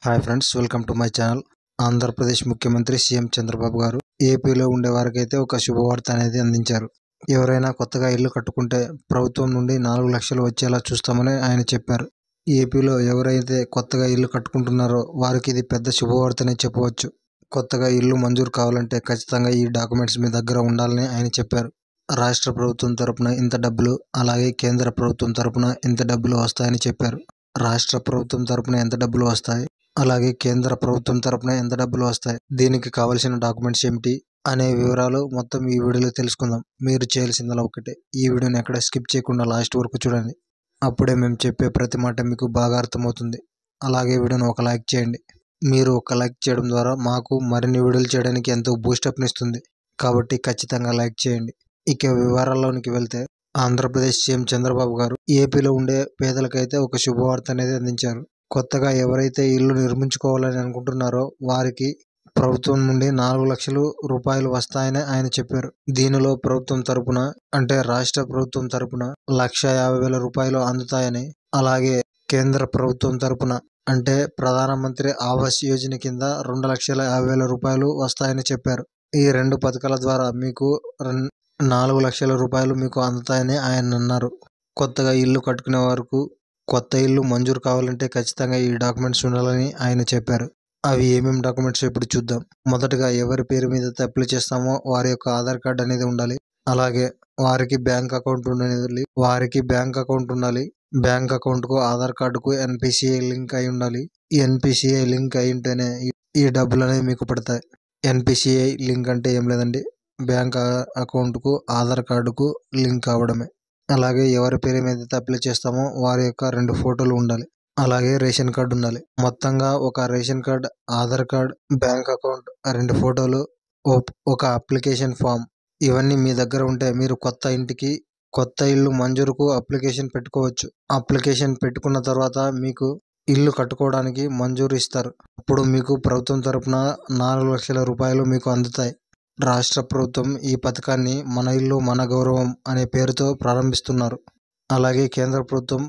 Hi friends, welcome to my channel. Andhra Pradesh ముఖ్యమంత్రి CM Chandrababu గారు ఏపీలో ఉండే వారికైతే ఒక శుభవార్త అనేది అందించారు. ఎవరైనా కొత్తగా ఇల్లు కట్టుకుంటే ప్రభుత్వం నుండి 4 లక్షలు వచ్చేలా చూస్తామని ఆయన చెప్పారు. ఏపీలో ఎవరైతే కొత్తగా ఇల్లు కట్టుకుంటున్నారో వారికి ఇది పెద్ద శుభవార్తనే చెప్పవచ్చు. కొత్తగా ఇల్లు మంజూరు కావాలంటే ఖచ్చితంగా ఈ డాక్యుమెంట్స్ మీ దగ్గర ఉండాలని ఆయన చెప్పారు. రాష్ట్ర ప్రభుత్వం తరపున ఇంత డబ్బులు, అలాగే కేంద్ర ప్రభుత్వం తరపున ఇంత డబ్బులు వస్తాయని చెప్పారు. రాష్ట్ర ప్రభుత్వం తరపున ఎంత డబ్బులు వస్తాయి, అలాగే కేంద్ర ప్రభుత్వం తరపున ఎంత డబ్బులు వస్తాయి, దీనికి కావాల్సిన డాక్యుమెంట్స్ ఏమిటి అనే వివరాలు మొత్తం ఈ వీడియోలో తెలుసుకుందాం. మీరు చేయాల్సిందలా ఒకటే, ఈ వీడియోని ఎక్కడ స్కిప్ చేయకుండా లాస్ట్ వరకు చూడండి. అప్పుడే మేము చెప్పే ప్రతి మాట మీకు బాగా అర్థమవుతుంది. అలాగే వీడియోని ఒక లైక్ చేయండి. మీరు ఒక లైక్ చేయడం ద్వారా మాకు మరిన్ని వీడియోలు చేయడానికి ఎంతో బూస్టప్ని ఇస్తుంది. కాబట్టి ఖచ్చితంగా లైక్ చేయండి. ఇక వివరాల్లోనికి వెళ్తే, ఆంధ్రప్రదేశ్ సీఎం చంద్రబాబు గారు ఏపీలో ఉండే పేదలకైతే ఒక శుభవార్త అనేది అందించారు. కొత్తగా ఎవరైతే ఇల్లు నిర్మించుకోవాలని అనుకుంటున్నారో వారికి ప్రభుత్వం నుండి 4 లక్షల రూపాయలు వస్తాయని ఆయన చెప్పారు. దీనిలో ప్రభుత్వం తరపున అంటే రాష్ట్ర ప్రభుత్వం తరపున 1,50,000 రూపాయలు అందుతాయని, అలాగే కేంద్ర ప్రభుత్వం తరపున అంటే ప్రధానమంత్రి ఆవాస్ యోజన కింద 2,50,000 రూపాయలు వస్తాయని చెప్పారు. ఈ 2 పథకాల ద్వారా మీకు 4 లక్షల రూపాయలు మీకు అందుతాయని ఆయన అన్నారు. కొత్తగా ఇల్లు కట్టుకునే వరకు కొత్త ఇల్లు మంజూరు కావాలంటే ఖచ్చితంగా ఈ డాక్యుమెంట్స్ ఉండాలని ఆయన చెప్పారు. అవి ఏమేమి డాక్యుమెంట్స్ ఇప్పుడు చూద్దాం. మొదటగా ఎవరి పేరు మీద అప్లై చేస్తామో వారి యొక్క ఆధార్ కార్డు అనేది ఉండాలి. అలాగే వారికి బ్యాంక్ అకౌంట్ ఉండాలి. బ్యాంక్ అకౌంట్కు ఆధార్ కార్డుకు NPCI లింక్ అయి ఉండాలి. ఈ NPCI లింక్ అయి ఉంటేనే ఈ డబ్బులు అనేవి మీకు పడతాయి. NPCI లింక్ అంటే ఏం లేదండి, బ్యాంక్ అకౌంట్కు ఆధార్ కార్డుకు లింక్ అవ్వడమే. అలాగే ఎవరి పేరు మీద అప్లై చేస్తామో వారి యొక్క 2 ఫోటోలు ఉండాలి. అలాగే రేషన్ కార్డు ఉండాలి. మొత్తంగా ఒక ration card, Aadhaar card, bank account, 2 ఫోటోలు, ఒక అప్లికేషన్ ఫామ్, ఇవన్నీ మీ దగ్గర ఉంటే మీరు కొత్త ఇల్లు మంజూరుకు అప్లికేషన్ పెట్టుకోవచ్చు. అప్లికేషన్ పెట్టుకున్న తర్వాత మీకు ఇల్లు కట్టుకోవడానికి మంజూరు ఇస్తారు. అప్పుడు మీకు ప్రభుత్వం తరపున 4 లక్షల రూపాయలు మీకు అందుతాయి. రాష్ట్ర ప్రభుత్వం ఈ పథకాన్ని మన ఇల్లు మన గౌరవం అనే పేరుతో ప్రారంభిస్తున్నారు. అలాగే కేంద్ర ప్రభుత్వం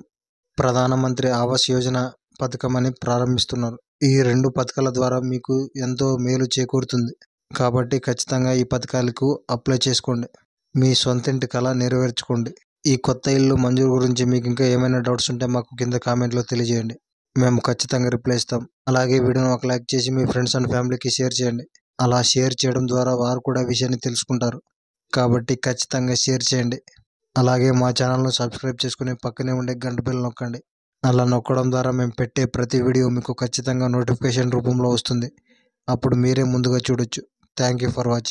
ప్రధానమంత్రి ఆవాస్ యోజన పథకం అని ప్రారంభిస్తున్నారు. ఈ 2 పథకాల ద్వారా మీకు ఎంతో మేలు చేకూరుతుంది. కాబట్టి ఖచ్చితంగా ఈ పథకాలకు అప్లై చేసుకోండి. మీ సొంతింటి కళ నెరవేర్చుకోండి. ఈ కొత్త ఇల్లు మంజూరు గురించి మీకు ఇంకా ఏమైనా డౌట్స్ ఉంటే మాకు కింద కామెంట్లో తెలియజేయండి. మేము ఖచ్చితంగా రిప్లై ఇస్తాం. అలాగే వీడియోని ఒక లైక్ చేసి మీ ఫ్రెండ్స్ అండ్ ఫ్యామిలీకి షేర్ చేయండి. అలా షేర్ చేయడం ద్వారా వారు కూడా విషయాన్ని తెలుసుకుంటారు. కాబట్టి ఖచ్చితంగా షేర్ చేయండి. అలాగే మా ఛానల్ను సబ్స్క్రైబ్ చేసుకుని పక్కనే ఉండే గంట బెల్ నొక్కండి. అలా నొక్కడం ద్వారా మేము పెట్టే ప్రతి వీడియో మీకు ఖచ్చితంగా నోటిఫికేషన్ రూపంలో వస్తుంది. అప్పుడు మీరే ముందుగా చూడొచ్చు. Thank you for watching.